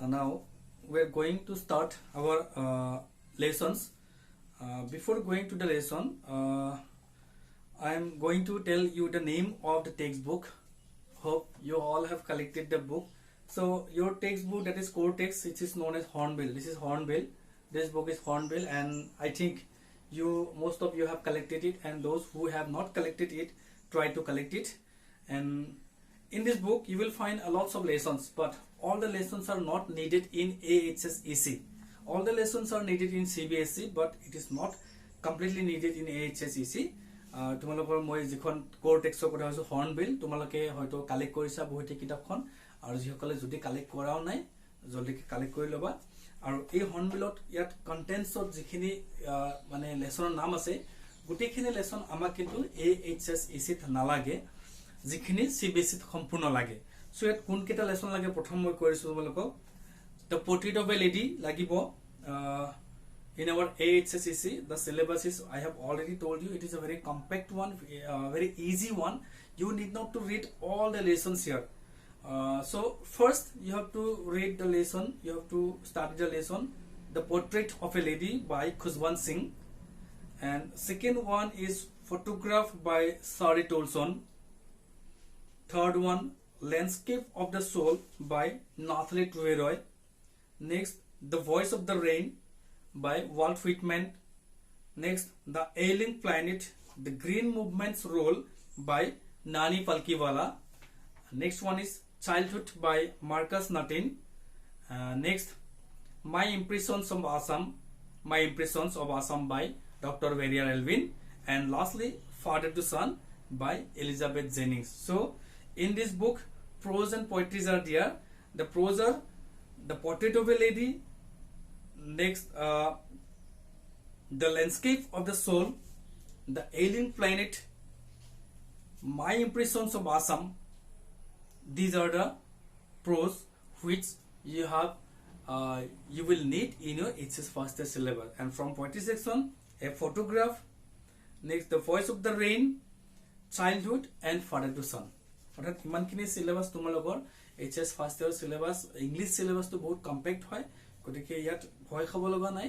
Now we are going to start our lessons. Before going to the lesson, I am going to tell you the name of the textbook. Hope you all have collected the book. So your textbook, that is core text, it is known as Hornbill. This is Hornbill. This book is Hornbill, and I think most of you have collected it, and those who have not collected it, try to collect it. And in this book you will find a lots of lessons, but all the lessons are not needed in AHSEC. All the lessons are needed in CBSE, but it is not completely needed in AHSEC. তোমালোকৰ মই যিখন কোৰ টেক্সৰ কথা কৈছো hornbill, তোমালোকে হয়তো collect কৰিছা বহুতে কিতাপখন, আৰু যিসকলে যদি কালেক্ট কৰাও নাই জলদি কালেক্ট কৰি লবা। আৰু এই হৰ্নবিলত ইয়াত কন্টেন্টছত যিখিনি মানে লেসনৰ নাম আছে, গোটেইখিনি লেসন আমাক কিন্তু AHSEC ত নালাগে, যিখিনি CBSE ত সম্পূৰ্ণ লাগে। সো ইয়াত কোন কেইটা লেসন লাগে প্ৰথম মই কৰিছো তোমালোকক। The portrait of a lady লাগিব। In our AHSEC, the syllabus is, I have already told you, it is a very compact one, very easy one. You need not to read all the lessons here. So first you have to read the lesson, you have to start the lesson, The Portrait of a Lady by Khuswant Singh. And second one is Photograph by Sari Tolson. Third one, Landscape of the Soul by Nathalie Treveroy. Next, The Voice of the Rain by Walt Whitman. Next, The Ailing Planet, The Green Movement's Role by Nani Palkiwala. Next one is Childhood by Marcus Nutin. Next, My Impressions of Assam by Dr. Verrier Elvin. And lastly, Father to Son by Elizabeth Jennings. So in this book, prose and poetries are there. The prose are The Portrait of a Lady, next The Landscape of the Soul, The Ailing Planet, My Impressions of Assam. These are the prose which you have you will need in your HS first year syllabus. And from poetry section, a photograph, next The Voice of the Rain, Childhood, and Father to Son. অর্থাৎ ইমানখিনি syllabus তোমালোকৰ HS first year syllabus, English syllabus তো বহুত compact হয়, গতিকে ইয়াত ভয় খাব লগা নাই।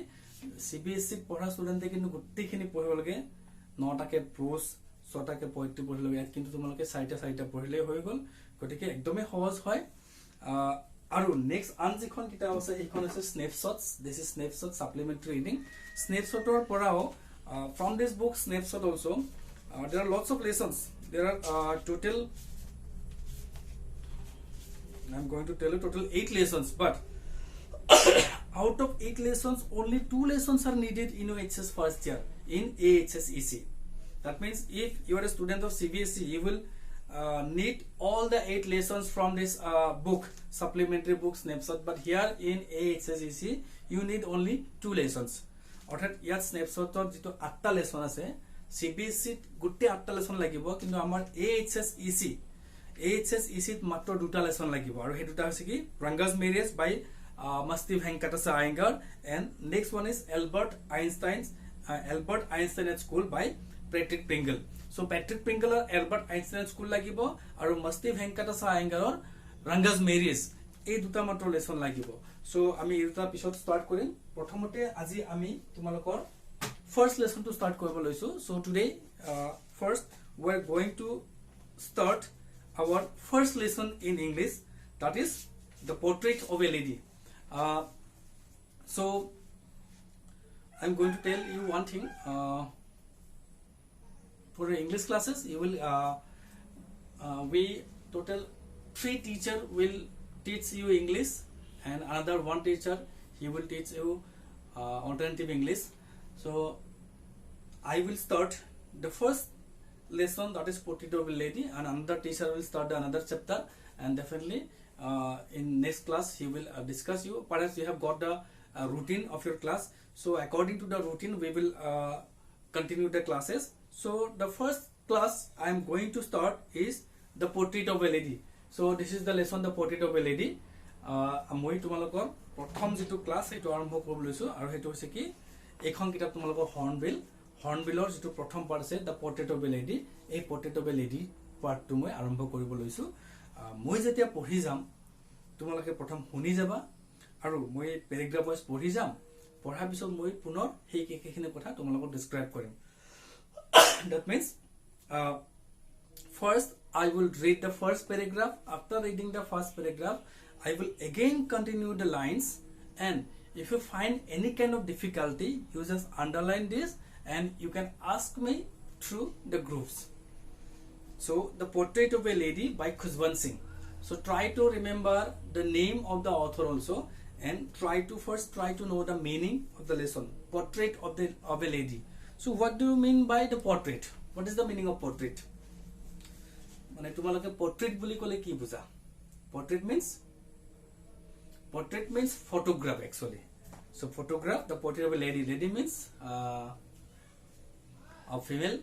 CBSE পঢ়া স্টুডেন্টে কিন্তু গোটেইখিনি পঢ়িব লাগে, 9টাকে প্ৰোজ 6টাকে পোয়েট্রি পঢ়িলে ইয়াত কিন্তু তোমালোকে 4টা পঢ়িলেই হৈ গল, গতিকে একদমই সহজ হয়। আৰু নেক্সট আন যিখন কিতাপ আছে সেইখন আছে snapshots. This is snapshot supplementary reading. স্নেপশ্বটৰ পৰাও from this book snapshot also there are lots of lessons. There are total, I'm going to tell you, total 8 lessons, but out of 8 lessons only 2 lessons are needed in your HS first year in AHSEC. That means if you are a student of CBSE, you will need all the 8 lessons from this book, supplementary book snapshot, but here in AHSEC you need only 2 lessons. অর্থাৎ ইয়াত স্নেপশ্বটত যেটো 8টা lesson আছে, CBSE গুটে 8টা lesson লাগিব, কিন্তু আমাৰ AHSEC ত মাত্ৰ 2টা lesson লাগিব, আৰু সেই দুটা হৈছে কি Ranga's Marriage by Masti Venkatesa Iyengar, and next one is Albert Einstein at School by Patrick Pringle. So Patrick Pringle or Albert Einstein at School লাগিব, আৰু Masti Venkatesa Iyengar or Ranga's Marriage, এই দুটা মাত্ৰ lesson লাগিব। So আমি এই দুটা পিছত স্টাৰ্ট কৰিম। প্ৰথমতে আজি আমি তোমালোকৰ ফাৰ্স্ট লেসন টু স্টাৰ্ট কৰিব লৈছো। So today first we are going to start our first lesson in English, that is The Portrait of a Lady. So I'm going to tell you one thing. For your English classes, you will we total 3 teacher will teach you English, and another 1 teacher, he will teach you alternative English. So I will start the first lesson, that is Portrait of a Lady, and another teacher will start another chapter, and definitely in next class he will discuss you. Perhaps you have got the routine of your class, so according to the routine we will continue the classes. So the first class I am going to start is The Portrait of a Lady. So this is the lesson, The Portrait of a Lady. মই তোমালোকৰ প্ৰথম যেটো class এটো আৰম্ভ কৰিব লৈছো, আৰু হেতু হৈছে কি এখন কিতাপ তোমালোকৰ হৰ্নবিলৰ যেটো প্ৰথম পাৰ্ট আছে The Portrait of a Lady, এই Portrait of a Lady পাৰ্টটো মই আৰম্ভ কৰিব লৈছো। মই যেতিয়া পঢ়ি যাম তোমালোকে প্ৰথম শুনি যাবা, আৰু মই পেৰাগ্ৰাফ ৱাইজ পঢ়ি যাম পঢ়াৰ পিছত মই পুনৰ সেই কেখিনি কথা তোমালোকক ডেসক্ৰাইব কৰিম that means first I will read the first paragraph. After reading the first paragraph I will again continue the lines, and if you find any kind of difficulty you just underline this and you can ask me through the groups. So the Portrait of a Lady by Khuswant Singh. So try to remember the name of the author also, and try to know the meaning of the lesson. Portrait of a Lady. So what do you mean by the portrait? What is the meaning of portrait? মানে তোমালোকে portrait বুলি কলে কি বুজা? Portrait means photograph actually. So photograph, the portrait of a lady. Lady means a female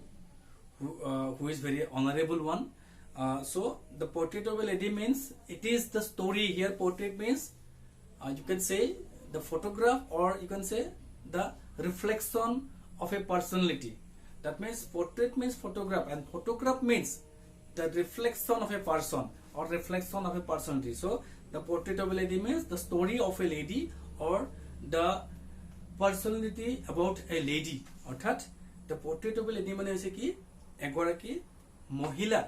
who is very honorable one. So the portrait of a lady means it is the story here. Portrait means you can say the photograph, or you can say the reflection of a personality. That means portrait means photograph, and photograph means the reflection of a person or reflection of a personality. So the portrait of a lady means the story of a lady or the personality about a lady. অর্থাৎ the portrait of a lady মানে হৈছে কি এগৰাকী মহিলাৰ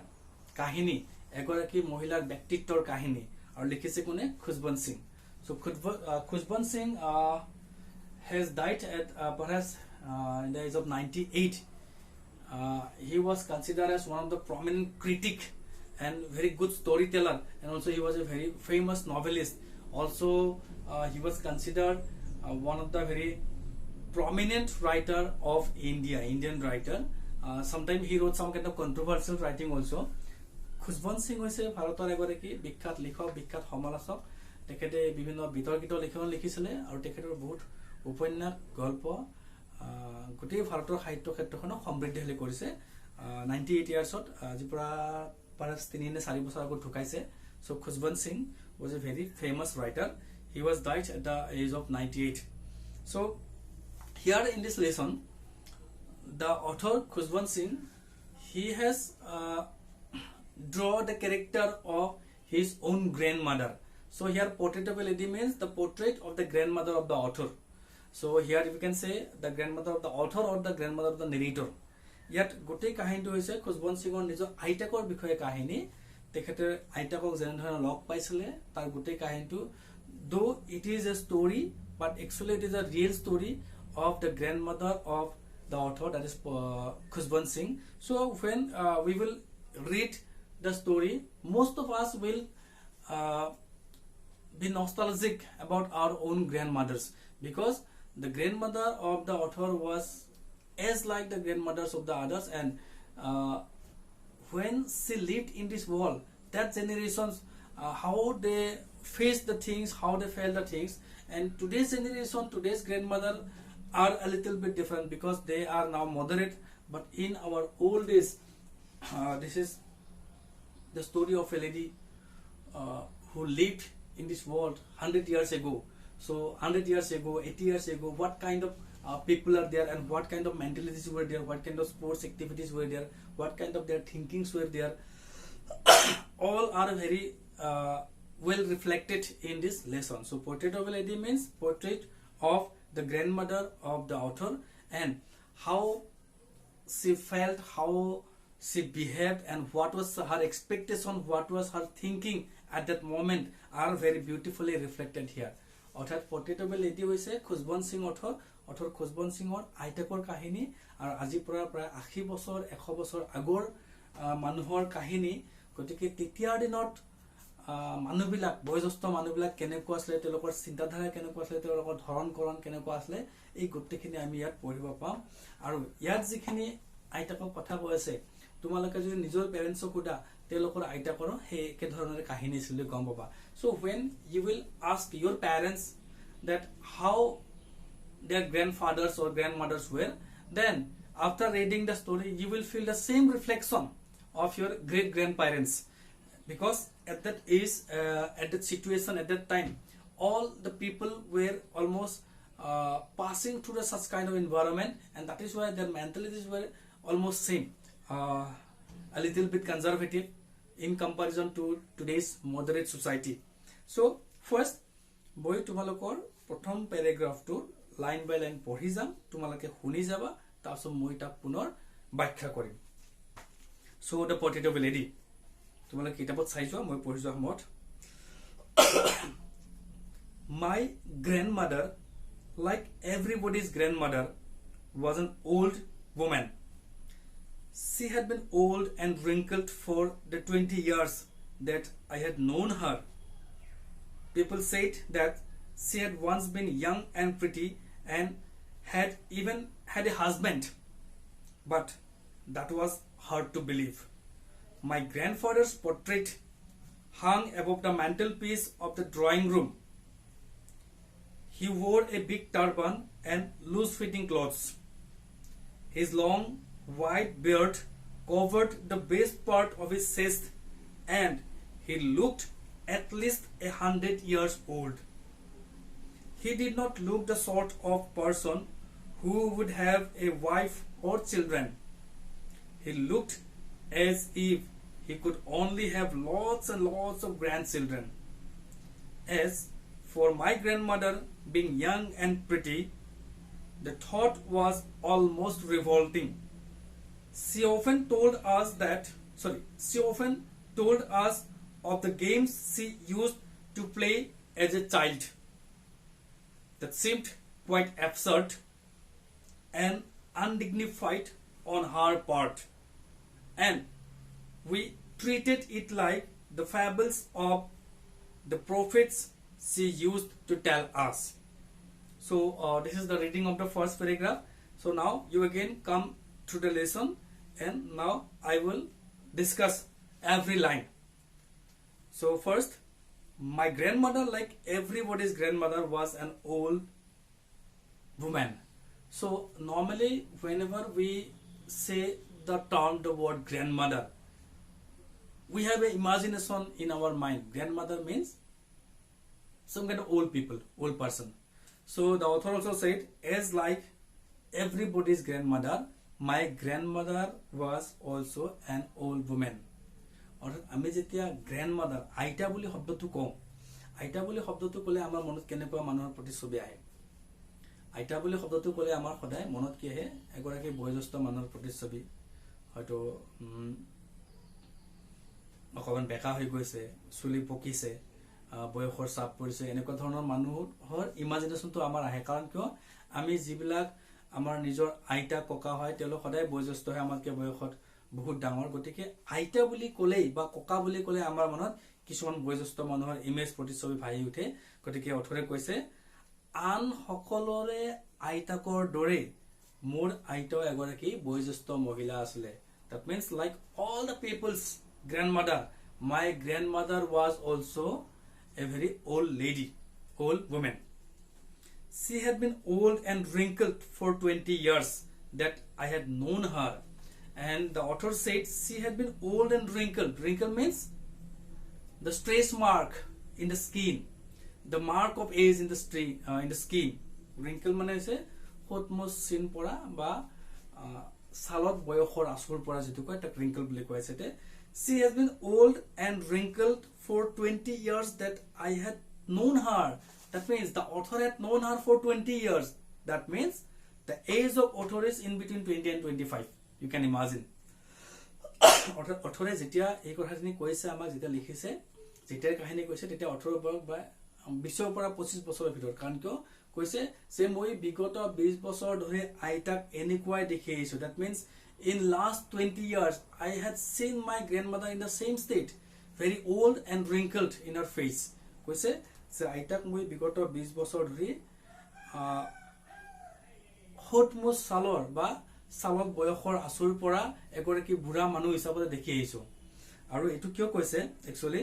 কাহিনী, এগৰাকী মহিলাৰ ব্যক্তিত্বৰ কাহিনী, আৰু লিখিছে কোনে? Khushwant Singh. So Khuswant Singh has died at perhaps in the age of 98. He was considered as one of the prominent critic and very good storyteller, and also he was a very famous novelist. Also he was considered one of the very prominent writer of Indian writer. Sometimes he wrote some kind of controversial writing also. Khuswant Singh হৈছে ভাৰতৰ এগৰাকী বিখ্যাত লেখক, বিখ্যাত সমালোচক. তেখেতে বিভিন্ন বিতৰ্কিত লেখন লিখিছিলে আৰু তেখেতৰ বহুত উপন্যাস, গল্প গোটেই ভাৰতৰ সাহিত্য ক্ষেত্ৰখনক সমৃদ্ধিশালী কৰিছে. 98 ইয়াৰ্ছত আজি পৰা perhaps 3 নে 4 বছৰ আগত ঢুকাইছে. So Khuswant Singh was a very famous writer. He was died at the age of 98. So here in this lesson the author Khuswant Singh, he has draw the character of his own grandmother. So here portrait of a lady means the portrait of the grandmother of the author. So here we can say the grandmother of the author or the grandmother of the narrator. Yet গোটেই কাহিনীটো হৈছে খুশবন্ত সিংৰ নিজৰ আইতাকৰ বিষয়ে কাহিনী. তেখেতে আইতাকক যেনেধৰণে লগ পাইছিলে তাৰ গোটেই কাহিনীটো, though it is a story but actually it is a real story of the grandmother of the author, that is Khuswant Singh. So when we will read the story, most of us will be nostalgic about our own grandmothers, because the grandmother of the author was as like the grandmothers of the others, and when she lived in this world, that generations how they faced the things, how they felt the things, and today's generation, today's grandmother are a little bit different because they are now moderate. But in our old days, this is the story of a lady who lived in this world 100 years ago. So 100 years ago, 80 years ago, what kind of people are there, and what kind of mentalities were there, what kind of sports activities were there, what kind of their thinkings were there, all are very well reflected in this lesson. So portrait of a lady means portrait of the grandmother of the author, and how she felt, how she behaved, and what was her expectation, what was her thinking at that moment are very beautifully reflected here. অর্থাৎ portrait of a lady হৈছে Khushwant Singh author Khushwant সিংৰ আইতাকৰ কাহিনী, আৰু আজি পৰা প্ৰায় 80 বছৰ 100 বছৰ আগৰ মানুহৰ কাহিনী. গতিকে তেতিয়াৰ দিনত মানুহবিলাক, বয়োজ্যেষ্ঠ মানুহবিলাক কেনেকুৱা আছিলে, তেওঁলোকৰ চিন্তাধাৰা কেনেকুৱা আছিলে, তেওঁলোকৰ ধৰণকৰণ কেনেকুৱা আছিলে, এই গোটেইখিনি আমি ইয়াত পঢ়িব পাম. আৰু ইয়াত যিখিনি আইতাকৰ কথা কৈ আছে, তোমালোকে যদি নিজৰ পেৰেণ্টছক সোধা, তেওঁলোকৰ আইতাকৰ সেই একে ধৰণৰ কাহিনী আছিল গম পাবা. So when you will ask your parents that how their grandfathers or grandmothers were, then after reading the story you will feel the same reflection of your great grandparents, because at that age, at that situation, at that time, all the people were almost passing through such kind of environment, and that is why their mentalities were almost same, a little bit conservative in comparison to today's moderate society. So first বই তোমালোকৰ প্ৰথম পেৰাগ্ৰাফটো line বাই line পঢ়ি যাম, তোমালোকে শুনি যাবা, তাৰপিছত মই তাক পুনৰ ব্যাখ্যা কৰিম। So the potato will ready. তোমালোকে কিতাপত চাই যোৱা, মই পঢ়ি যোৱা সময়ত। My grandmother, like everybody's grandmother, was an old woman. She had been old and wrinkled for the 20 years that I had known her. People said that she had once been young and pretty and had even had a husband, but that was hard to believe. My grandfather's portrait hung above the mantelpiece of the drawing room. He wore a big turban and loose-fitting clothes. His long white beard covered the base part of his chest, and he looked at least 100 years old. He did not look the sort of person who would have a wife or children. He looked as if he could only have lots and lots of grandchildren. As for my grandmother being young and pretty, the thought was almost revolting. She often told us of the games she used to play as a child that seemed quite absurd and undignified on her part, and we treated it like the fables of the prophets she used to tell us. So this is the reading of the first paragraph. So now you again come to the lesson, and now I will discuss every line. So first, my grandmother, like everybody's grandmother, was an old woman. So normally whenever we say the word grandmother, we have an imagination in our mind. Grandmother means some kind of old people, old person. So the author also said, as like everybody's grandmother, my grandmother was also an old woman. অর্থাৎ আমি যেতিয়া গ্ৰেণ্ডমাদাৰ, আইতা বুলি শব্দটো কওঁ, আইতা বুলি শব্দটো ক'লে আমাৰ মনত কেনেকুৱা মানুহৰ প্ৰতিচ্ছবি আহে? আইতা বুলি শব্দটো ক'লে আমাৰ সদায় মনত কি আহে? এগৰাকী বয়োজ্যেষ্ঠ মানুহৰ প্ৰতিচ্ছবি, হয়তো অকমান বেকা হৈ গৈছে, চুলি পকিছে, বয়সৰ চাপ পৰিছে, এনেকুৱা ধৰণৰ মানুহৰ ইমাজিনেশ্যনটো আমাৰ আহে। কাৰণ কিয়? আমি যিবিলাক আমাৰ নিজৰ আইতা ককা হয়, তেওঁলোক সদায় বয়োজ্যেষ্ঠ হয়, আমাতকৈ বয়সত বহুত ডাঙৰ। গতিকে আইতা বুলি ক'লেই বা ককা বুলি ক'লে আমাৰ মনত কিছুমান বয়োজ্যেষ্ঠ মানুহৰ ইমেজ প্ৰতিচ্ছবি ভাহি উঠে। গতিকে অথৰে কৈছে, আন সকলোৰে আইতাকৰ দৰে মোৰ আইতাও এগৰাকী বয়োজ্যেষ্ঠ মহিলা আছিলে। That means like all the people's grandmother, my grandmother was also a very old lady, old woman. She had been old and wrinkled for 20 years that I had known her. And the author said she had been old and wrinkled. Wrinkle means the stretch mark in the skin, the mark of age in the skin. Wrinkle মানে হৈছে হতমস চিন পৰা বা সালত বয়সৰ আসুৰ পৰা যেটো কয় তাক wrinkle বুলি কয়। সেতে she has been old and wrinkled for 20 years that I had known her. That means the author had known her for 20 years. That means the age of author is in between 20 and 25. You can imagine. অথৰে যেতিয়া এই কথাখিনি কৈছে, আমাক যেতিয়া লিখিছে, যেতিয়াৰ কাহিনী কৈছে, তেতিয়া 18 বছৰ বা 20 পৰা 25 বছৰৰ ভিতৰত। কাৰণ কিয় কৈছে যে মই বিগত 20 বছৰ ধৰি আইতাক এনেকুৱাই দেখি আহিছো। That means in last 20 years I had seen my grandmother in the same state, very old and wrinkled in her face. কৈছে যে আইতাক মই বিগত 20 বছৰ ধৰি হতমস সালৰ বা সালত বয়সৰ আসুৰ পৰা এগৰাকী বুঢ়া মানুহ হিচাপে দেখি আহিছো। আৰু এটো কিয় কৈছে? একচুয়ালি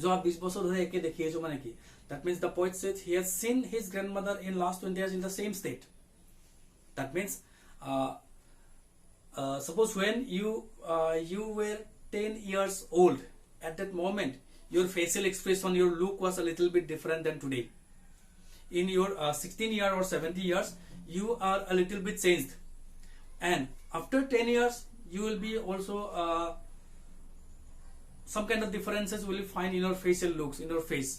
যোৱা 20 বছৰ ধৰি একে দেখি আহিছো মানে কি? That means the poet said he has seen his grandmother in last 20 years in the same state. That means suppose when you were 10 years old, at that moment your facial expression, your look was a little bit different than today. In your 16 years or 70 years, you are a little bit changed. And after 10 years, you will be also some kind of differences will you find in your facial looks, in your face.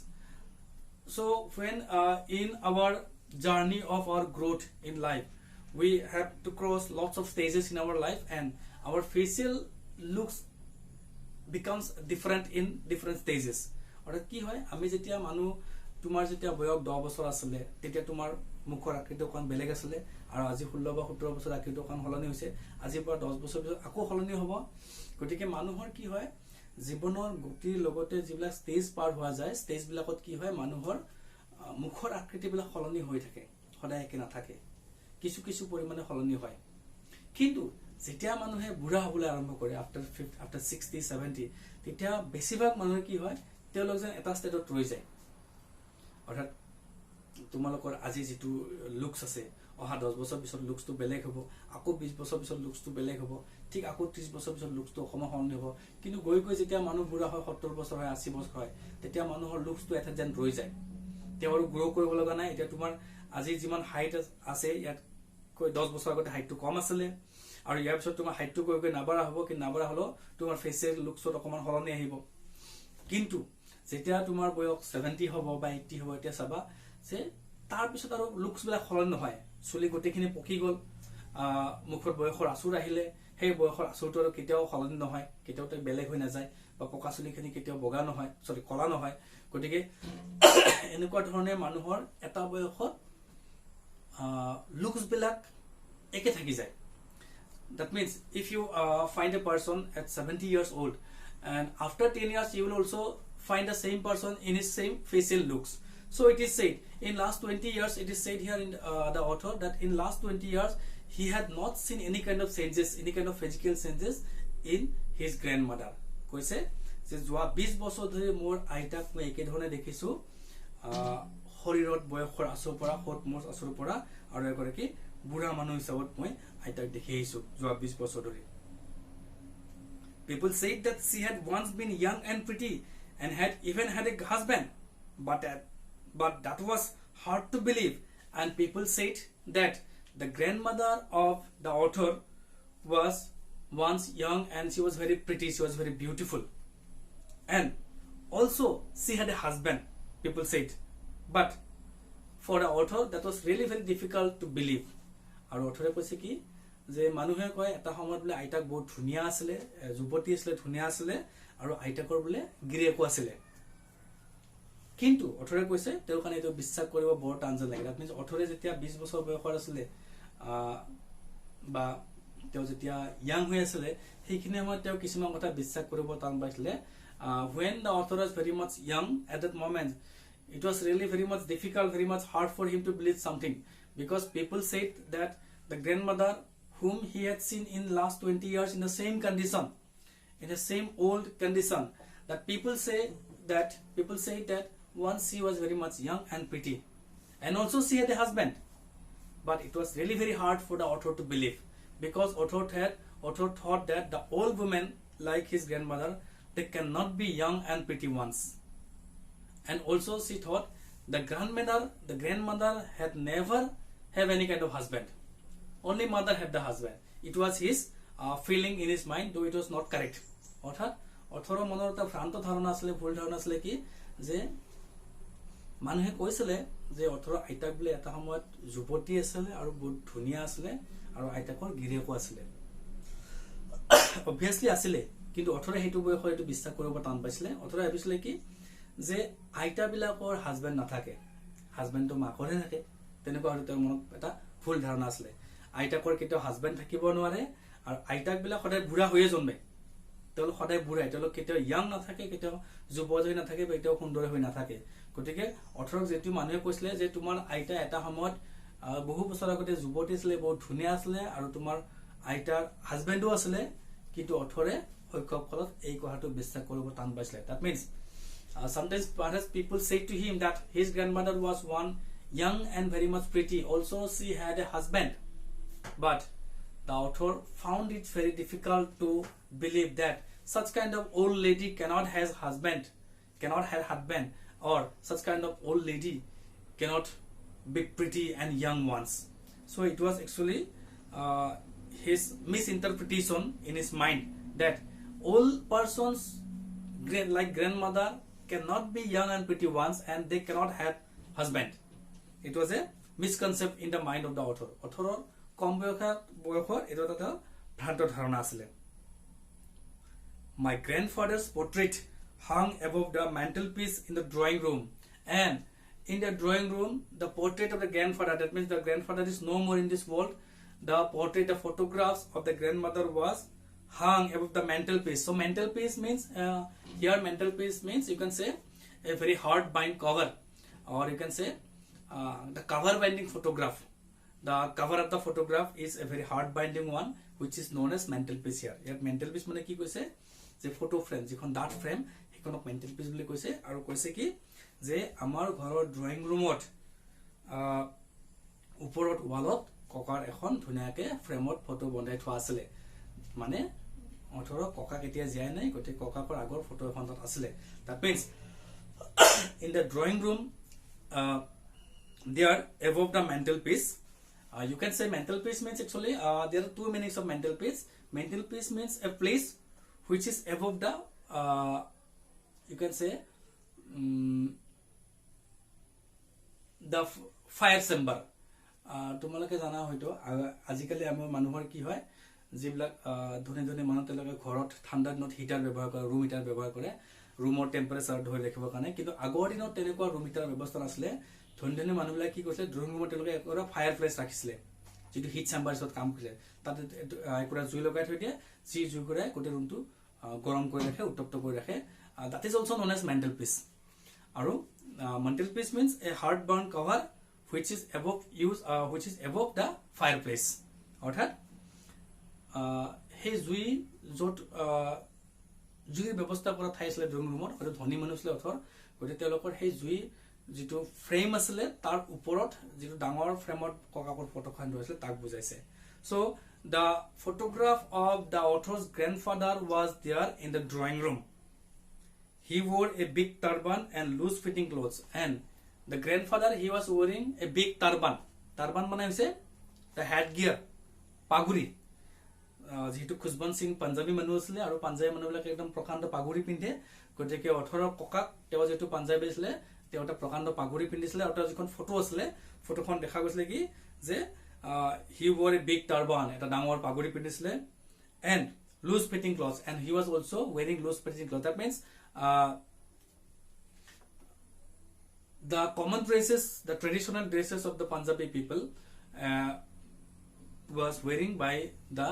So when in our journey of our growth in life, we have to cross lots of stages in our life, and our facial looks becomes different in different stages. অর্থাৎ কি হয়, আমি যেতিয়া মানুহ তোমাৰ যেতিয়া বয়স 10 বছৰ আছিল তেতিয়া তোমাৰ মুখৰ আকৃতি অকণ বেলেগ আছিল, আৰু আজি 16 বা 17 বছৰ আকৃতি অকণ সলনি হৈছে, আজিৰ পৰা 10 বছৰ পিছত আকৌ সলনি হ'ব। গতিকে মানুহৰ কি হয়, জীৱনৰ গতিৰ লগতে যিবিলাক ষ্টেজ পাৰ হোৱা যায়, ষ্টেজ বিলাকত কি হয়, মানুহৰ মুখৰ আকৃতিবিলাক সলনি হৈ থাকে, সদায় একে নাথাকে, কিছু কিছু পৰিমাণে সলনি হয়। কিন্তু যেতিয়া মানুহে বুঢ়া হ'বলৈ আৰম্ভ কৰে আফটাৰ 60-70, তেতিয়া বেছিভাগ মানুহে কি হয়, তেওঁলোক যেন এটা ষ্টেটত ৰৈ যায়। অৰ্থাৎ তোমালোকৰ আজি যিটো লুকছ আছে, অহা 10 বছৰ পিছত লুকছটো বেলেগ হ'ব, আকৌ 20 বছৰ পিছত লুকছটো বেলেগ হ'ব, ঠিক আকৌ 30 বছৰ পিছত লুকছটো অকণমান সলনি হ'ব। কিন্তু গৈ গৈ যেতিয়া মানুহ বুঢ়া হয়, 70 বছৰ হয়, 80 বছৰ হয়, তেতিয়া মানুহৰ লুকছটো এটা যেন ৰৈ যায়, তেওঁ আৰু গ্ৰ' কৰিব লগা নাই। এতিয়া তোমাৰ আজি যিমান হাইট আছে, ইয়াতকৈ 10 বছৰ আগতে হাইটটো কম আছিলে, আৰু ইয়াৰ পিছত তোমাৰ হাইটটো গৈ গৈ নাবাঢ়া হ'ব, কিন্তু নাবাঢ়া হ'লেও তোমাৰ ফেচিয়েল লুকছত অকণমান সলনি আহিব। কিন্তু যেতিয়া তোমাৰ বয়স 70 হ'ব বা 80 হ'ব, এতিয়া চাবা যে তাৰপিছত আৰু লুকছবিলাক সলনি নহয়, চুলি গোটেইখিনি পকি গ'ল, মুখত বয়সৰ আঁচোৰ আহিলে, সেই বয়সৰ আঁচোৰটো আৰু কেতিয়াও সলনি নহয়, কেতিয়াও বেলেগ হৈ নাযায়, বা পকা চুলিখিনি কেতিয়াও বগা নহয়, কলা নহয়। গতিকে এনেকুৱা ধৰণে মানুহৰ এটা বয়সত লুকছবিলাক একে থাকি যায়। That means if you find a person at 70 years old, and after 10 years you will also find the same person in his same facial looks. So it is said in last 20 years, it is said here in the author that in last 20 years he had not seen any kind of changes, any kind of physical changes in his grandmother. কৈছে যে যোৱা 20 বছৰ ধৰি মোৰ আইতাক মই একে ধৰণে দেখিছো, শৰীৰত বয়সৰ আঁচোৰ পৰা, হট মোচ আঁচোৰ পৰা, আৰু এগৰাকী বুঢ়া মানুহ হিচাপত মই আইতাক দেখি আহিছো যোৱা 20 বছৰ ধৰি। People said that she had once been young and pretty and had even had a husband, but that was hard to believe. And people said that the grandmother of the author was once young and she was very pretty, she was very beautiful, and also she had a husband, people said. But for the author that was really very difficult to believe. আৰু অথৰে কৈছে কি যে মানুহে কয় এটা সময়ত বোলে আইতাক বহুত ধুনীয়া আছিলে, যুৱতী আছিলে, ধুনীয়া আছিলে, আৰু আইতাকৰ বোলে গিৰিয়েকো আছিলে। কিন্তু অথৰে কৈছে তেওঁৰ কাৰণে এইটো বিশ্বাস কৰিব বৰ টান যেন লাগে। দ্যাট মিন্স অথৰে যেতিয়া 20 বছৰ বয়সৰ আছিলে, বা তেওঁ যেতিয়া ইয়াং হৈ আছিলে, সেইখিনি সময়ত তেওঁ কিছুমান কথা বিশ্বাস কৰিব টান পাইছিলে। When the author was very much young at that moment, it was really very much difficult, very much hard for him to believe something, because people said that the grandmother whom he had seen in last 20 years in the same condition, in the same old condition, that people say that once she was very much young and pretty, and also she had a husband. But it was really very hard for the author to believe, because author thought that the old women like his grandmother, they cannot be young and pretty once. And also she thought the grandmother had never have any kind of husband, only mother had the husband. It was his feeling in his mind, though it was not correct. অর্থাৎ অথৰৰ মনৰ এটা ভ্ৰান্ত ধাৰণা আছিলে, ভুল ধাৰণা আছিলে কি যে মানুহে কৈছিলে যে অথৰৰ আইতাক বোলে এটা সময়ত যুৱতী আছিলে আৰু বহুত ধুনীয়া আছিলে, আৰু আইতাকৰ গিৰিয়েকো আছিলে। অবভিয়াছলি আছিলে, কিন্তু অথৰে সেইটো বয়সত এইটো বিশ্বাস কৰিব টান পাইছিলে। অথৰে ভাবিছিলে কি যে আইতাবিলাকৰ হাজবেণ্ড নাথাকে, হাজবেণ্ডটো মাকৰহে থাকে, তেনেকুৱা হয়তো তেওঁৰ মনত এটা ভুল ধাৰণা আছিলে। আইতাকৰ কেতিয়াও হাজবেণ্ড থাকিব নোৱাৰে, আৰু আইতাকবিলাক সদায় বুঢ়া হৈয়ে জন্মে, তেওঁলোক সদায় বুঢ়াই, তেওঁলোক কেতিয়াও ইয়াং নাথাকে, কেতিয়াও যুৱজ হৈ নাথাকে, বা কেতিয়াও সুন্দৰ হৈ নাথাকে। গতিকে অথৰক যিটো মানুহে কৈছিলে যে তোমাৰ আইতা এটা সময়ত বহু বছৰ আগতে যুৱতী আছিলে, বহুত ধুনীয়া আছিলে, আৰু তোমাৰ আইতাৰ হাজবেণ্ডো আছিলে, কিন্তু অথৰে শৈশৱ কালত এই কথাটো বিশ্বাস কৰিব টান পাইছিলে। That means sometimes perhaps people say to him that his grandmother was one young and very much pretty, also she had a husband, but the author found it very difficult to believe that such kind of old lady cannot have husband, or such kind of old lady cannot be pretty and young ones. So it was actually his misinterpretation in his mind that old persons like grandmother cannot be young and pretty once, and they cannot have husband. It was a misconception in the mind of the author. Author কম বয়সৰ এটা এটা ভ্ৰান্ত ধাৰণা আছিল. My grandfather's portrait hung above the mantelpiece in the drawing room, and in the drawing room the portrait of the grandfather, that means the grandfather is no more in this world, the portrait, the photographs of the grandmother was hung above the mantelpiece. So mantelpiece means here mantelpiece means you can say a very hard bind cover, or you can say the cover binding photograph. The cover of the photograph is a very hard binding one, which is known as mantelpiece here. Here mantelpiece মানে কি কৈছে যে photo frame, যিখন ডাট frame সেইখনক mantelpiece বুলি কৈছে. আৰু কৈছে কি যে আমাৰ ঘৰৰ ড্ৰয়িং ৰুমত ওপৰত ৱালত ককাৰ এখন ধুনীয়াকে ফ্ৰেমত ফটো বনাই থোৱা আছিলে. মানে অথৰ ককা কেতিয়া জীয়াই নাই, গতে ককাকৰ আগৰ ফটো এখন তাত আছিলে. That means in the drawing room there above the mantelpiece, you can say mantelpiece means actually there are two meanings of mantelpiece. Mantelpiece means a place which is above the you can say the fire chamber. তোমালোকে জানা হয়তো আজিকালি আমাৰ মানুহৰ কি হয়, যিবিলাক ধনী ধনী মানুহ তেওঁলোকে ঘৰত ঠাণ্ডা দিনত হিটাৰ ব্যৱহাৰ কৰে, ৰুম হিটাৰ ব্যৱহাৰ কৰে ৰুমৰ টেম্পাৰেচাৰ ধৰি ৰাখিবৰ কাৰণে. কিন্তু আগৰ দিনত তেনেকুৱা ৰুম হিটাৰ ব্যৱস্থা নাছিলে. ধনী ধনী মানুহবিলাক কি কৰিছিলে, ড্ৰয়িং ৰুমত তেওঁলোকে এটা ফায়াৰ প্লেচ ৰাখিছিলে, যিটো হিট চেম্বাৰ হিচাপত কাম কৰিছিলে. তাতে একোটা জুই লগাই থৈ দিয়ে, যি জুই কৰে গোটেই ৰুমটো গৰম কৰি ৰাখে, উত্তপ্ত কৰি ৰাখে. That is also known as mantelpiece. আৰু mantelpiece means a hard bound cover which is above the fireplace. অৰ্থাৎ সেই জুই য'ত জুইৰ ব্যৱস্থা কৰা ঠাই আছিলে ড্ৰয়িং ৰুমত, হয়তো ধনী মানুহ আছিলে অথৰ, গতিকে তেওঁলোকৰ সেই জুই যিটো ফ্ৰেম আছিলে তাৰ ওপৰত যিটো ডাঙৰ ফ্ৰেমত ককাকৰ ফটোখন ধৰিছিলে তাক বুজাইছে. So the photograph of the author's grandfather was there in the drawing room. He wore a big turban and loose fitting clothes, and the grandfather, he was wearing a big turban. Turban মানে হৈছে the headgear, পাগুৰি. যেহেতু খুশবন্ত সিং পাঞ্জাবী মানুহ আছিলে আৰু পাঞ্জাবী মানুহবিলাকে একদম প্ৰকাণ্ড পাগুৰি পিন্ধে, গতিকে অথৰৰ ককাক তেওঁ যেহেতু পাঞ্জাবী আছিলে তেওঁ এটা প্ৰকাণ্ড পাগুৰি পিন্ধিছিলে. আৰু তাৰ যিখন ফটো আছিলে ফটোখন দেখা গৈছিলে কি যে he wore a big turban, এটা ডাঙৰ পাগুৰি পিন্ধিছিলে, and loose fitting clothes, and he was also wearing loose fitting clothes. That means the common dresses, the traditional dresses of the Punjabi people was wearing by the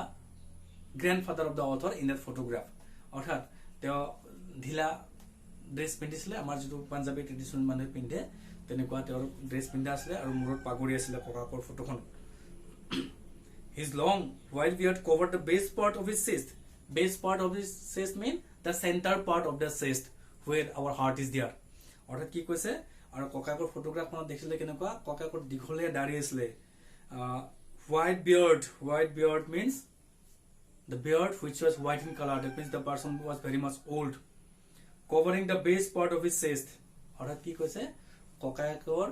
grandfather of the author in that photograph. অৰ্থাৎ তেওঁ ঢিলা dress পিন্ধিছিলে, আমাৰ যিটো Punjabi traditional মানুহে পিন্ধে তেনেকুৱা তেওঁৰ ড্ৰেছ পিন্ধা আছিলে, আৰু মূৰত পাগুৰি আছিলে ককাকৰ ফটোখন. His long white beard covered the base part of his chest. Base part of his chest mean the center part of the chest where our heart is there. অৰ্থাৎ কি কৈছে, আৰু ককাকৰ ফটোগ্ৰাফখনত দেখিলে কেনেকুৱা ককাকৰ দীঘলীয়া দাঢ়ি আছিলে. White beard means the beard which was white in color. That means the person was very much old. Covering the base part of his chest. অৰ্থাৎ কি কৈছে ককাকৰ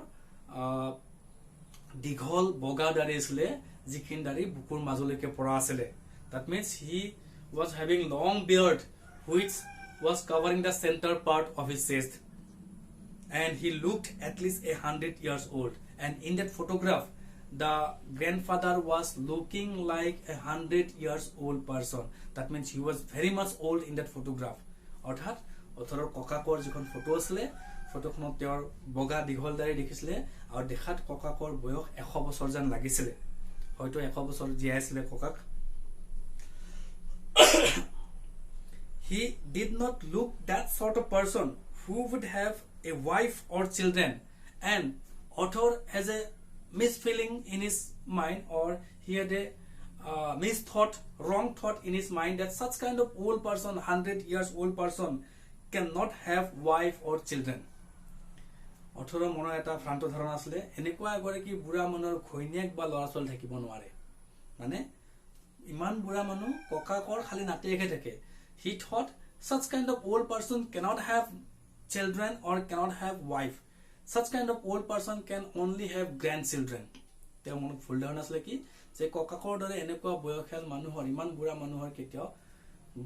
দীঘল বগা দাঢ়ি আছিলে, যিখিনি দাঢ়ি বুকুৰ মাজলৈকে পৰা আছিলে. That means he was having long beard which was covering the center part of his chest, and he looked at least 100 years old. And in that photograph the grandfather was looking like 100 years old person. That means he was very much old in that photograph. অৰ্থাৎ অথৰৰ ককাকৰ যিখন photo আছিলে ফটোখনত তেওঁৰ বগা দীঘল দাঢ়ি দেখিছিলে, আৰু দেখাত ককাকৰ বয়স 100 বছৰ যেন লাগিছিলে, হয়তো 100 বছৰ জীয়াই আছিলে ককাক. He did not look that sort of person who would have a wife or children, and author has a misfeeling in his mind, or he had a misthought, wrong thought in his mind that such kind of old person, 100 years old person cannot have wife or children. অথৰৰ মনৰ এটা ভ্ৰান্ত ধাৰণা আছিলে, এনেকুৱা এগৰাকী বুঢ়া মানুহৰ ঘৈণীয়েক বা ল'ৰা ছোৱালী থাকিব নোৱাৰে, মানে ইমান বুঢ়া মানুহ ককাকৰ খালি নাতিয়েকহে থাকে. He thought such kind of old person cannot have children or cannot have wife. Such kind of old person can only have grandchildren. তেওঁৰ মনত ভুল ধাৰণা আছিলে কি যে ককাকৰ দৰে এনেকুৱা বয়সীয়াল মানুহৰ, ইমান বুঢ়া মানুহৰ কেতিয়াও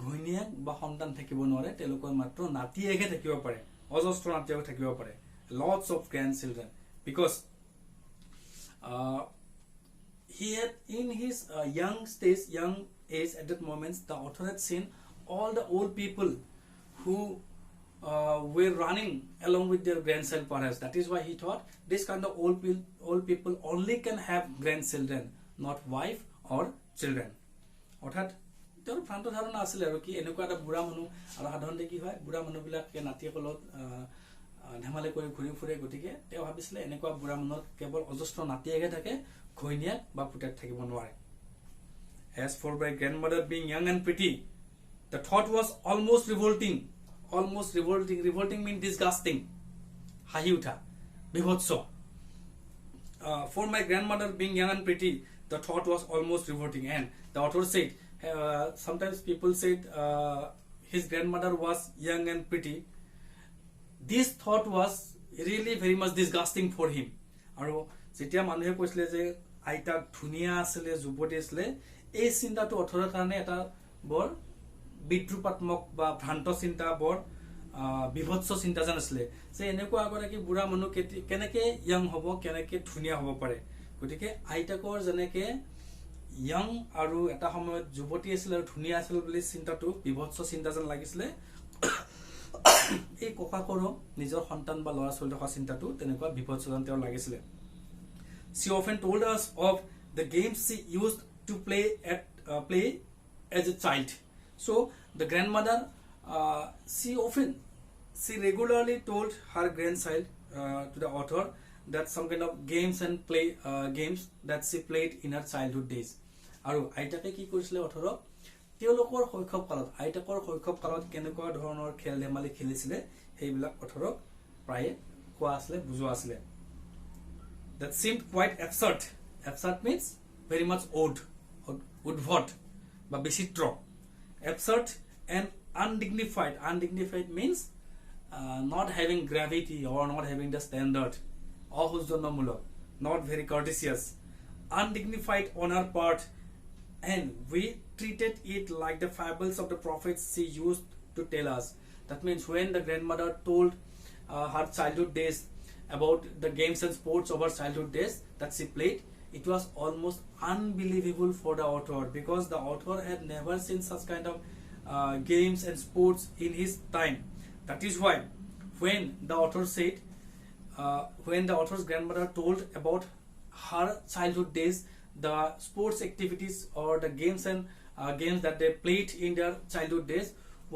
ঘৈণীয়েক বা সন্তান থাকিব নোৱাৰে, তেওঁলোকৰ মাত্ৰ নাতিয়েকহে থাকিব পাৰে, অজস্ৰ নাতিয়েক থাকিব পাৰে, lots of grandchildren. because he had in his young age at that moment, the author had seen all the old people who were running along with their grandchild perhaps. That is why he thought this kind of old people only can have grandchildren, not wife or children. অৰ্থাৎ তেওঁৰ ভ্ৰান্ত ধাৰণা আছিল আৰু কি এনেকুৱা এটা বুঢ়া মানুহ আৰু সাধাৰণতে কি হয় বুঢ়া মানুহবিলাকে নাতিসকলত ধেমালি কৰি ঘূৰি ফুৰে গতিকে তেওঁ ভাবিছিলে এনেকুৱা বুঢ়া মানুহৰ কেৱল অজস্ৰ নাতিয়েহে থাকে ঘৈণীয়েক বা পুতেক থাকিব নোৱাৰে. As for my grandmother being young and pretty, the thought was almost revolting. Revolting means disgusting. হাঁহি উঠা বিভৎস. For my grandmother being young and pretty, the thought was almost revolting. And the author said, sometimes people said his grandmother was young and pretty. This thought was really very much disgusting for him. আৰু যেতিয়া মানুহে কৈছিলে যে আইতা ধুনিয়া আছিল যুৱতী আছিল এই চিন্তাটো অথৰৰ কাৰণে এটা বৰ বিদ্ৰুপাত্মক বা ভ্ৰান্ত চিন্তা বৰ বিভৎস চিন্তা যেন আছিলে যে এনেকুৱা আগতে বুঢ়া মানুহ কেনেকে ইয়াং হ'ব কেনেকে ধুনিয়া হ'ব পাৰে. গতিকে আইতাকৰ যেনেকে ইয়াং আৰু এটা সময়ত যুৱতী আছিল আৰু ধুনিয়া আছিল বুলি চিন্তাটো বিভৎস চিন্তা যেন লাগিছিলে এই ককাকৰো নিজৰ সন্তান বা ল'ৰা ছোৱালী থকা চিন্তাটো তেনেকুৱা বিভৎস যেন তেওঁৰ লাগিছিলে. She often told us of the games she used to play as a child. So the grandmother, she regularly told her grandchild to the author that some kind of games and games that she played in her childhood days. আৰু আইতাকে কি কৰিছিলে অথৰক তেওঁলোকৰ শৈশৱ কালত আইতাকৰ শৈশৱ কালত কেনেকুৱা ধৰণৰ খেল ধেমালি খেলিছিলে সেইবিলাক অথৰক প্ৰায়ে কোৱা আছিলে বুজোৱা আছিলে. That seemed quite absurd. Absurd means very much odd, উদ্ভট বা বিচিত্ৰ. Absurd and undignified. Undignified means not having gravity or not having the standard. অসৌজন্যমূলক, not very courteous. Undignified on her part, and we treated it like the fables of the prophets she used to tell us. That means when the grandmother told her childhood days about the games and sports of her childhood days that she played, it was almost unbelievable for the author because the author had never seen such kind of games and sports in his time. That is why when the author said when the author's grandmother told about her childhood days, the sports activities or the games and games that they played in their childhood days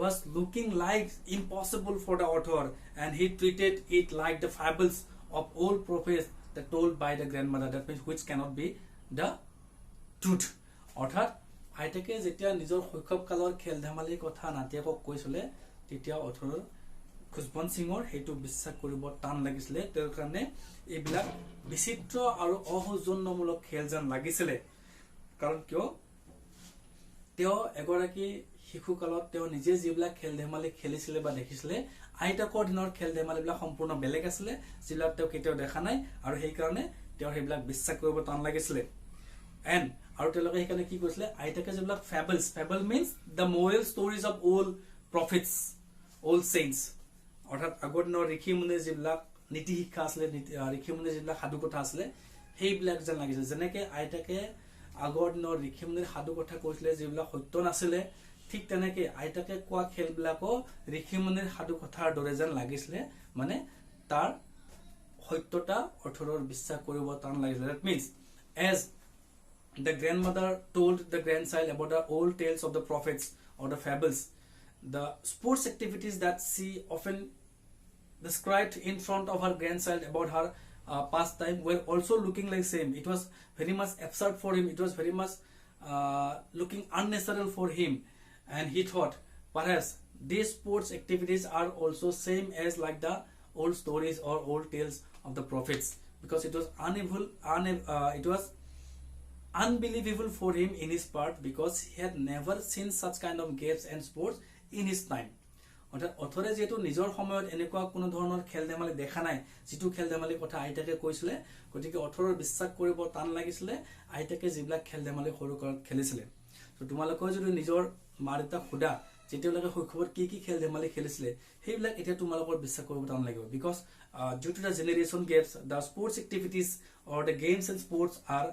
was looking like impossible for the author, and he treated it like the fables of old prophets that told by the grandmother, that means which cannot be the truth. অৰ্থাৎ আইতাকে যেতিয়া নিজৰ শৈশৱ কালৰ খেল ধেমালিৰ কথা নাতিয়েকক কৈছিলে তেতিয়া অথৰৰ খুজবন্ত সিঙৰ সেইটো বিশ্বাস কৰিব টান লাগিছিলে. তেওঁৰ কাৰণে এইবিলাক বিচিত্ৰ আৰু অসৌজন্যমূলক খেল যেন লাগিছিলে. কাৰণ কিয় তেওঁ এগৰাকী শিশু কালত তেওঁ নিজে যিবিলাক খেল ধেমালি খেলিছিলে বা দেখিছিলে আইতাকৰ দিনৰ খেল ধেমালিবিলাক সম্পূৰ্ণ বেলেগ আছিলে যিবিলাক তেওঁ কেতিয়াও দেখা নাই আৰু সেইকাৰণে তেওঁ সেইবিলাক বিশ্বাস কৰিব টান লাগিছিলে. এণ্ড আৰু তেওঁলোকে সেইকাৰণে কি কৈছিলে আইতাকে যিবিলাক fable means the moral stories of old prophets old saints. অৰ্থাৎ আগৰ দিনৰ ঋষি মুনিৰ যিবিলাক নীতি শিক্ষা আছিলে ঋষি মুনিৰ যিবিলাক সাধু কথা আছিলে সেইবিলাক যেন লাগিছিল. যেনেকে আইতাকে আগৰ দিনৰ ঋষি মুনিৰ সাধু কথা কৈছিলে যিবিলাক সত্য নাছিলে ঠিক তেনেকে আইতাকে কোৱা খেলবিলাকো ঋষি মুনিৰ সাধু কথাৰ দৰে যেন লাগিছিলে. মানে তাৰ সত্যতা অৰ্থৰৰ বিশ্বাস কৰিব টান লাগিছিলে. That means as the grandmother told the grandchild about the old tales of the prophets or the fables, the sports activities that she often described in front of her grandchild about her pastime were also looking like same. It was very much absurd for him. It was very much looking unnatural for him, and he thought perhaps these sports activities are also same as like the old stories or old tales of the prophets, because it was unbelievable for him in his part because he had never seen such kind of games and sports in his time. অৰ্থাৎ অথৰে যিহেতু নিজৰ সময়ত এনেকুৱা কোনো ধৰণৰ খেল ধেমালি দেখা নাই যিটো খেল ধেমালিৰ কথা আইতাকে কৈছিলে গতিকে অথৰৰ বিশ্বাস কৰিব টান লাগিছিলে আইতাকে যিবিলাক খেল ধেমালি সৰু কালত খেলিছিলে. তো তোমালোকেও যদি নিজৰ মা দেউতাক সোধা যেতিয়ালৈকে শৈশৱত কি খেল ধেমালি খেলিছিলে সেইবিলাক এতিয়া তোমালোকৰ বিশ্বাস কৰিব টান লাগিব because due to the generation gaps the sports activities or the games and sports are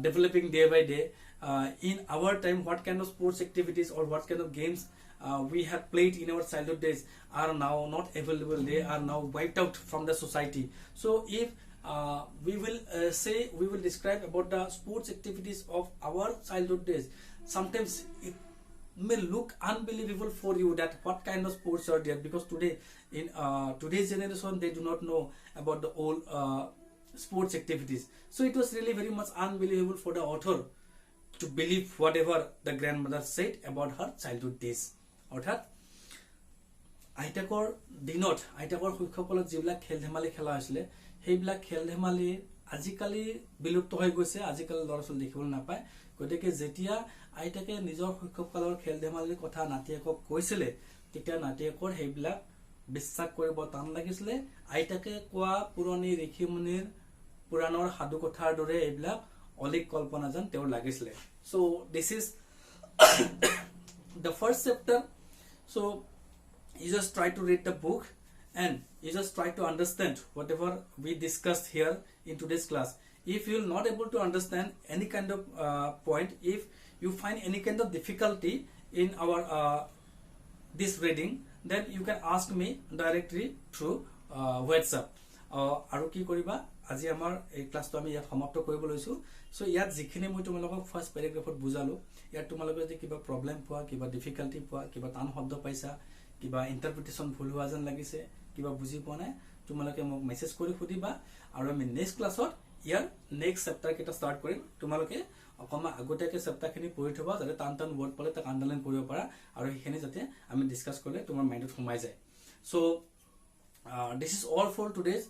developing day by day. In our time what kind of sports activities or what kind of games we have played in our childhood days are now not available. They are now wiped out from the society. So if we will describe about the sports activities of our childhood days, sometimes it may look unbelievable for you that what kind of sports are there, because today in today's generation they do not know about the old sports activities. So it was really very much unbelievable for the author to believe whatever the grandmother said about her childhood days. অৰ্থাৎ আইতাকৰ দিনত আইতাকৰ শৈশৱকালত যিবিলাক খেল ধেমালি খেলা হৈছিলে সেইবিলাক খেল ধেমালি আজিকালি বিলুপ্ত হৈ গৈছে, আজিকালি ল'ৰা ছোৱালী দেখিবলৈ নাপায়। গতিকে যেতিয়া আইতাকে নিজৰ শৈশৱকালৰ খেল ধেমালিৰ কথা নাতিয়েকক কৈছিলে তেতিয়া নাতিয়েকৰ সেইবিলাক বিশ্বাস কৰিব টান লাগিছিলে। আইতাকে কোৱা পুৰণি ঋষিমুনিৰ পুৰাণৰ সাধু কথাৰ দৰে এইবিলাক অলিক কল্পনা যেন তেওঁৰ লাগিছিলে। So this is the first chapter. So you just try to read the book and you just try to understand whatever we discussed here in today's class. If you are not able to understand any kind of point, if you find any kind of difficulty in our this reading, then you can ask me directly through WhatsApp. আৰু কি কৰিবা, আজি আমাৰ এই ক্লাছটো আমি ইয়াত সমাপ্ত কৰিব লৈছো। সো ইয়াত যিখিনি মই তোমালোকক ফাৰ্স্ট প্যাৰাগ্ৰাফত বুজালো, ইয়াত তোমালোকে যদি কিবা প্ৰবলেম পোৱা, কিবা ডিফিকাল্টি পোৱা, কিবা টান শব্দ পাইছা, কিবা ইন্টাৰপ্ৰিটেশন ভুল হোৱা যেন লাগিছে, কিবা বুজি পোৱা নাই, তোমালোকে মোক মেসেজ কৰি সুধিবা আৰু আমি নেক্সট ক্লাছত ইয়াৰ নেক্সট চেপ্টাৰ কেটা স্টাৰ্ট কৰিম। তোমালোকে অকমা আগতীয়াকৈ চেপ্টাৰখিনি পঢ়ি থবা যাতে টান টান ৱৰ্ড পালে তাক আন্ডাৰলাইন কৰিব পাৰা আৰু সেইখিনি যাতে আমি ডিসকাস কৰিলে তোমাৰ মাইন্ডত সোমাই যায়। So this is all for today's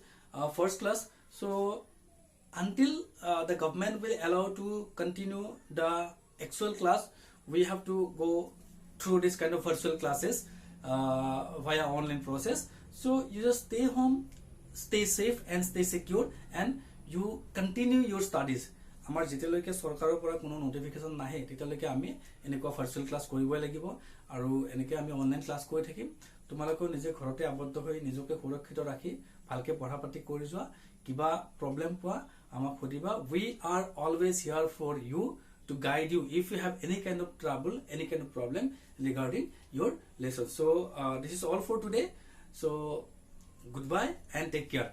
first class. So until the government will allow to continue the actual class, we have to go through this kind of virtual classes via online process. So you just stay home, stay safe and stay secure and you continue your studies. আমাৰ যেতিয়ালৈকে চৰকাৰৰ পৰা কোনো notification নাহে তেতিয়ালৈকে আমি এনেকুৱা virtual class কৰিবই লাগিব আৰু এনেকৈ আমি অনলাইন ক্লাছ কৰি থাকিম। তোমালোকে নিজে ঘৰতে আবদ্ধ হৈ নিজকে সুৰক্ষিত ৰাখি ভালকে পঢ়া পাতি কৰি যোৱা। কিবা প্ৰবলেম পোৱা আমাক সুধিবা। We are always here for you to guide you if you have any kind of trouble, any kind of problem regarding your lesson. So this is all for today. So goodbye and take care.